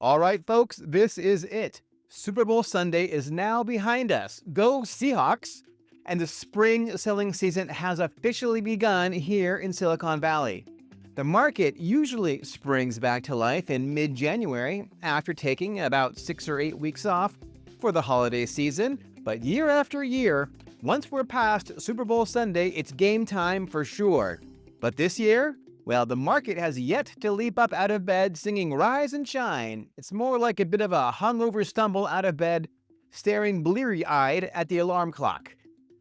All right, folks, this is it. Super Bowl Sunday is now behind us. Go Seahawks! And the spring selling season has officially begun here in Silicon Valley. The market usually springs back to life in mid-January after taking about 6 or 8 weeks off for the holiday season, but year after year, once we're past Super Bowl Sunday, it's game time for sure. But this year, well, the market has yet to leap up out of bed singing Rise and Shine. It's more like a bit of a hungover stumble out of bed, staring bleary-eyed at the alarm clock.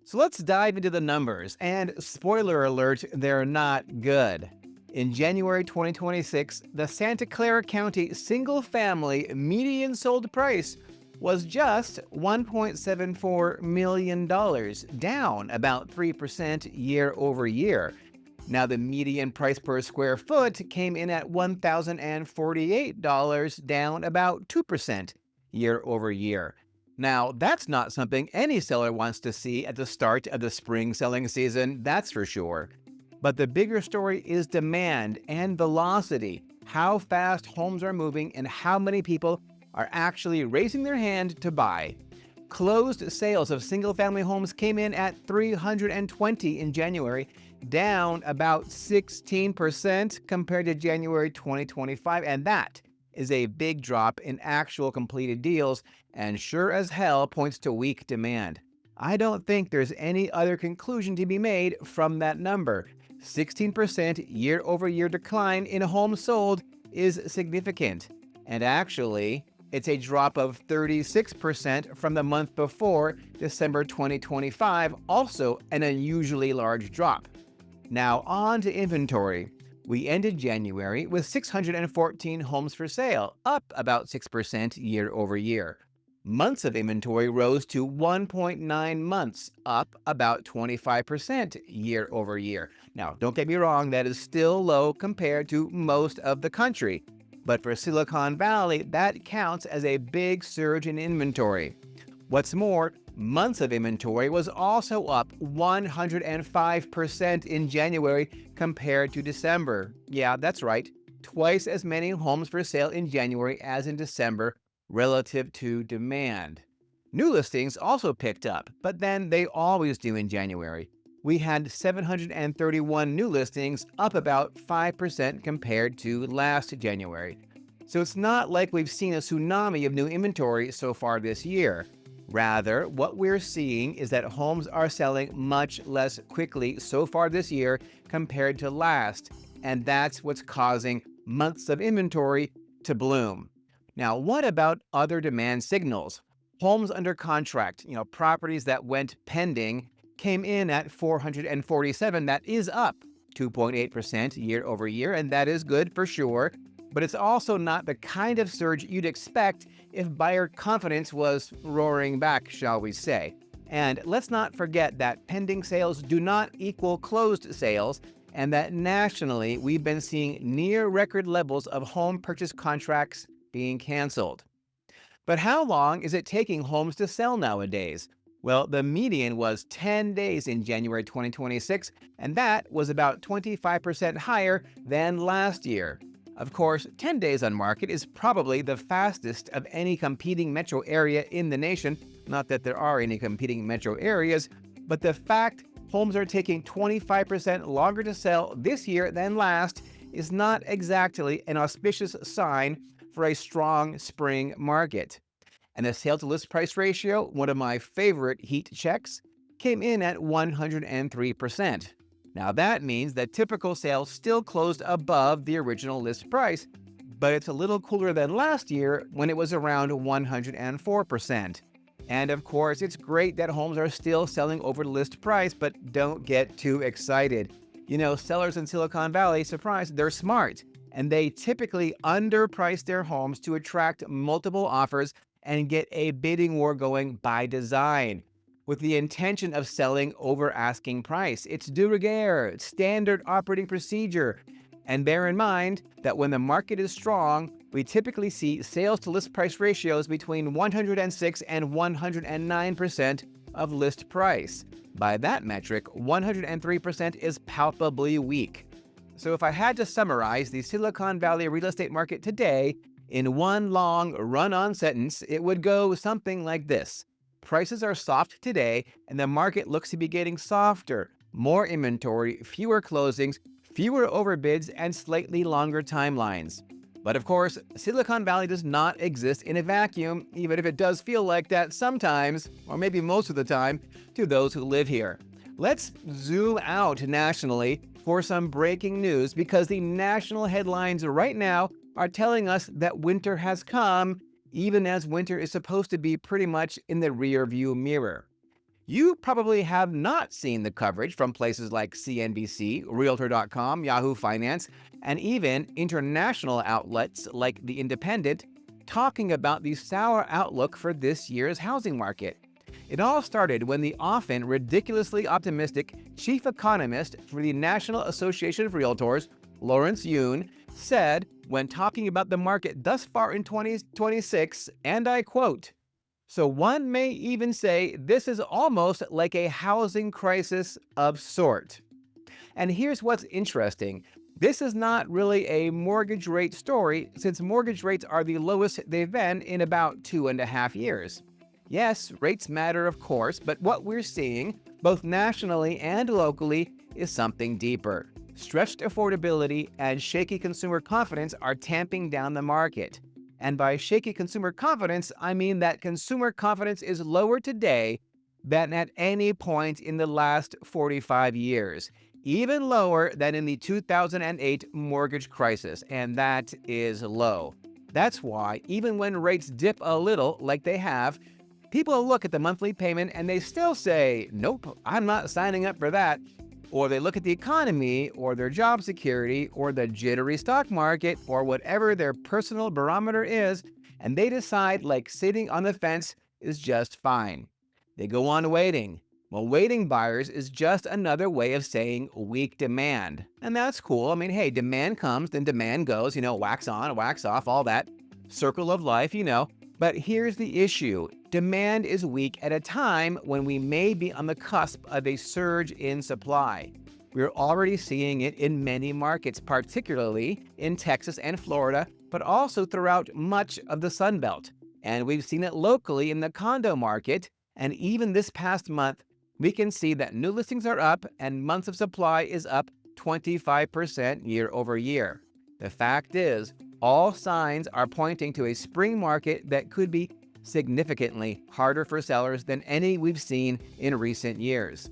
So let's dive into the numbers, and spoiler alert, they're not good. In January 2026, the Santa Clara County single-family median sold price was just $1.74 million, down about 3% year over year. Now, the median price per square foot came in at $1,048, down about 2% year over year. Now, that's not something any seller wants to see at the start of the spring selling season, that's for sure. But the bigger story is demand and velocity, how fast homes are moving and how many people are actually raising their hand to buy. Closed sales of single-family homes came in at 320 in January, down about 16% compared to January 2025, and that is a big drop in actual completed deals and sure as hell points to weak demand. I don't think there's any other conclusion to be made from that number. 16% year-over-year decline in homes sold is significant, and actually, it's a drop of 36% from the month before, December 2025, also an unusually large drop. Now on to inventory. We ended January with 614 homes for sale, up about 6% year over year. Months of inventory rose to 1.9 months, up about 25% year over year. Now, don't get me wrong, that is still low compared to most of the country. But for Silicon Valley, that counts as a big surge in inventory. What's more, months of inventory was also up 105% in January compared to December. Yeah, that's right. Twice as many homes for sale in January as in December relative to demand. New listings also picked up, but then they always do in January. We had 731 new listings, up about 5% compared to last January. So it's not like we've seen a tsunami of new inventory so far this year. Rather, what we're seeing is that homes are selling much less quickly so far this year compared to last, and that's what's causing months of inventory to bloom. Now, what about other demand signals? Homes under contract, properties that went pending, came in at 447. That is up 2.8% year over year, and that is good for sure. But it's also not the kind of surge you'd expect if buyer confidence was roaring back, shall we say. And let's not forget that pending sales do not equal closed sales, and that nationally we've been seeing near record levels of home purchase contracts being canceled. But how long is it taking homes to sell nowadays? Well, the median was 10 days in January 2026, and that was about 25% higher than last year. Of course, 10 days on market is probably the fastest of any competing metro area in the nation. Not that there are any competing metro areas, but the fact homes are taking 25% longer to sell this year than last is not exactly an auspicious sign for a strong spring market. And the sale to list price ratio, one of my favorite heat checks, came in at 103%. Now that means that typical sales still closed above the original list price, but it's a little cooler than last year when it was around 104%. And of course, it's great that homes are still selling over the list price, but don't get too excited. Sellers in Silicon Valley, surprise, they're smart, and they typically underprice their homes to attract multiple offers and get a bidding war going by design, with the intention of selling over asking price. It's de rigueur, standard operating procedure. And bear in mind that when the market is strong, we typically see sales to list price ratios between 106 and 109% of list price. By that metric, 103% is palpably weak. So if I had to summarize the Silicon Valley real estate market today, In one long run-on sentence, it would go something like this. Prices are soft today, and the market looks to be getting softer. More inventory, fewer closings, fewer overbids, and slightly longer timelines. But of course, Silicon Valley does not exist in a vacuum, even if it does feel like that sometimes, or maybe most of the time, to those who live here. Let's zoom out nationally for some breaking news because the national headlines right now are telling us that winter has come, even as winter is supposed to be pretty much in the rearview mirror. You probably have not seen the coverage from places like CNBC, Realtor.com, Yahoo Finance, and even international outlets like The Independent talking about the sour outlook for this year's housing market. It all started when the often ridiculously optimistic chief economist for the National Association of Realtors, Lawrence Yun, said when talking about the market thus far in 2026, and I quote, "So one may even say this is almost like a housing crisis of sort." And here's what's interesting. This is not really a mortgage rate story since mortgage rates are the lowest they've been in about 2.5 years. Yes, rates matter, of course, but what we're seeing, both nationally and locally, is something deeper. Stretched affordability and shaky consumer confidence are tamping down the market. And by shaky consumer confidence, I mean that consumer confidence is lower today than at any point in the last 45 years, even lower than in the 2008 mortgage crisis, and that is low. That's why, even when rates dip a little, like they have, people look at the monthly payment and they still say, nope, I'm not signing up for that. Or they look at the economy, or their job security, or the jittery stock market, or whatever their personal barometer is, and they decide like sitting on the fence is just fine. They go on waiting. Well, waiting buyers is just another way of saying weak demand. And that's cool. I mean, hey, demand comes, then demand goes, wax on, wax off, all that. Circle of life. But here's the issue. Demand is weak at a time when we may be on the cusp of a surge in supply. We're already seeing it in many markets, particularly in Texas and Florida, but also throughout much of the Sun Belt. And we've seen it locally in the condo market, and even this past month, we can see that new listings are up and months of supply is up 25% year over year. The fact is, all signs are pointing to a spring market that could be significantly harder for sellers than any we've seen in recent years.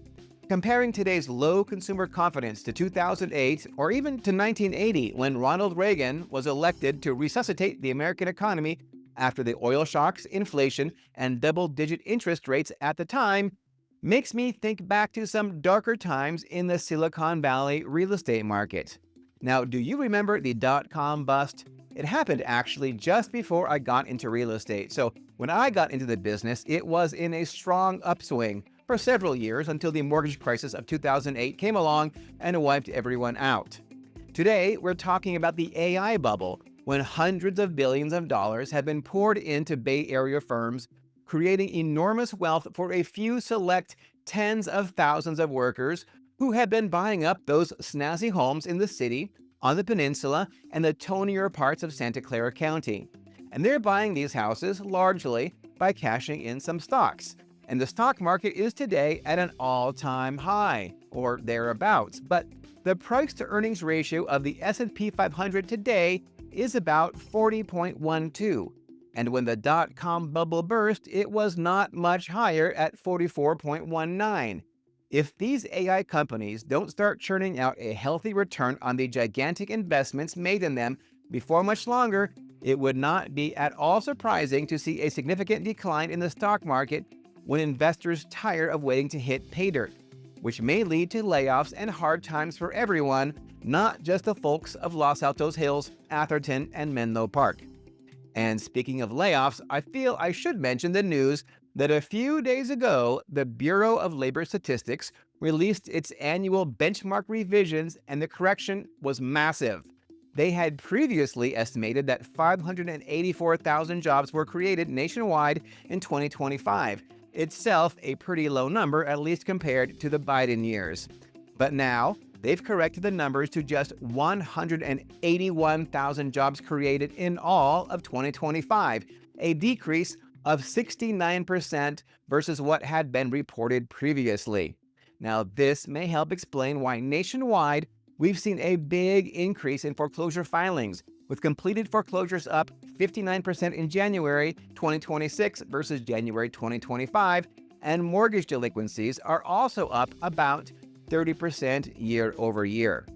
Comparing today's low consumer confidence to 2008 or even to 1980 when Ronald Reagan was elected to resuscitate the American economy after the oil shocks, inflation, and double-digit interest rates at the time, makes me think back to some darker times in the Silicon Valley real estate market. Now, do you remember the dot-com bust? It happened actually just before I got into real estate. So when I got into the business, it was in a strong upswing for several years until the mortgage crisis of 2008 came along and wiped everyone out. Today, we're talking about the AI bubble, when hundreds of billions of dollars have been poured into Bay Area firms, creating enormous wealth for a few select tens of thousands of workers who have been buying up those snazzy homes in the city, on the peninsula, and the tonier parts of Santa Clara County. And they're buying these houses largely by cashing in some stocks. And the stock market is today at an all-time high, or thereabouts. But the price-to-earnings ratio of the S&P 500 today is about 40.12. And when the dot-com bubble burst, it was not much higher at 44.19. If these AI companies don't start churning out a healthy return on the gigantic investments made in them before much longer, it would not be at all surprising to see a significant decline in the stock market when investors tire of waiting to hit pay dirt, which may lead to layoffs and hard times for everyone, not just the folks of Los Altos Hills, Atherton, and Menlo Park. And speaking of layoffs, I feel I should mention the news that a few days ago, the Bureau of Labor Statistics released its annual benchmark revisions, and the correction was massive. They had previously estimated that 584,000 jobs were created nationwide in 2025, itself a pretty low number, at least compared to the Biden years. But now, they've corrected the numbers to just 181,000 jobs created in all of 2025, a decrease of 69% versus what had been reported previously. Now, this may help explain why nationwide we've seen a big increase in foreclosure filings, with completed foreclosures up 59% in January 2026 versus January 2025, and mortgage delinquencies are also up about 30% year over year.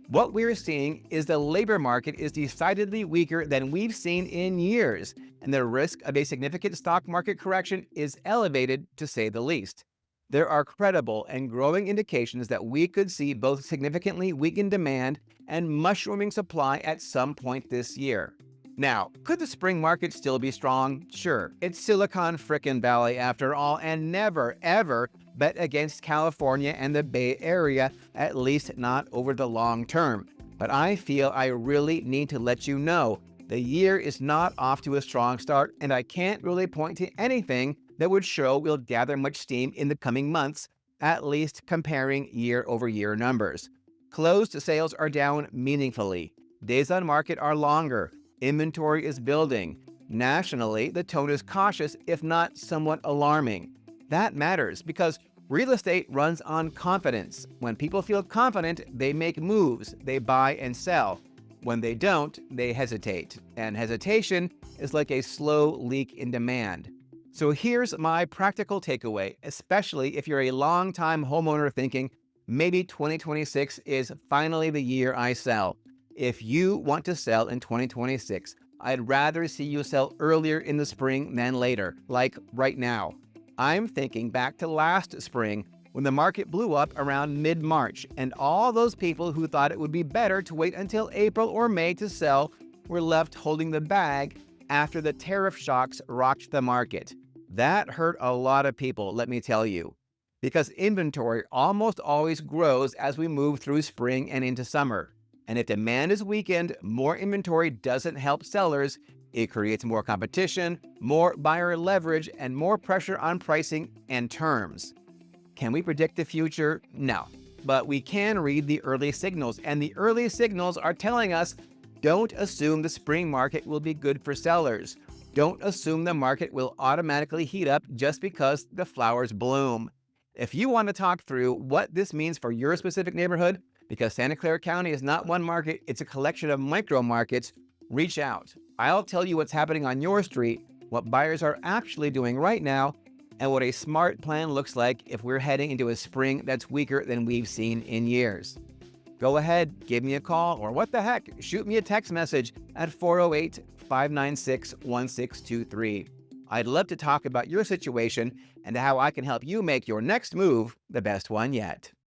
What we're seeing is the labor market is decidedly weaker than we've seen in years, and the risk of a significant stock market correction is elevated, to say the least. There are credible and growing indications that we could see both significantly weakened demand and mushrooming supply at some point this year. Now, could the spring market still be strong? Sure, it's Silicon frickin' Valley after all, and never, ever bet against California and the Bay Area, at least not over the long term. But I feel I really need to let you know the year is not off to a strong start, and I can't really point to anything that would show we'll gather much steam in the coming months, at least comparing year-over-year numbers. Closed sales are down meaningfully. Days on market are longer. Inventory is building. Nationally, the tone is cautious, if not somewhat alarming. That matters because real estate runs on confidence. When people feel confident, they make moves, they buy and sell. When they don't, they hesitate. And hesitation is like a slow leak in demand. So here's my practical takeaway, especially if you're a long-time homeowner thinking, maybe 2026 is finally the year I sell. If you want to sell in 2026, I'd rather see you sell earlier in the spring than later, like right now. I'm thinking back to last spring when the market blew up around mid-March, and all those people who thought it would be better to wait until April or May to sell were left holding the bag after the tariff shocks rocked the market. That hurt a lot of people, let me tell you, because inventory almost always grows as we move through spring and into summer. And if demand is weakened, more inventory doesn't help sellers. It creates more competition, more buyer leverage, and more pressure on pricing and terms. Can we predict the future? No. But we can read the early signals, and the early signals are telling us, don't assume the spring market will be good for sellers. Don't assume the market will automatically heat up just because the flowers bloom. If you want to talk through what this means for your specific neighborhood, because Santa Clara County is not one market, it's a collection of micro markets, reach out. I'll tell you what's happening on your street, what buyers are actually doing right now, and what a smart plan looks like if we're heading into a spring that's weaker than we've seen in years. Go ahead, give me a call, or what the heck, shoot me a text message at 408-596-1623. I'd love to talk about your situation and how I can help you make your next move the best one yet.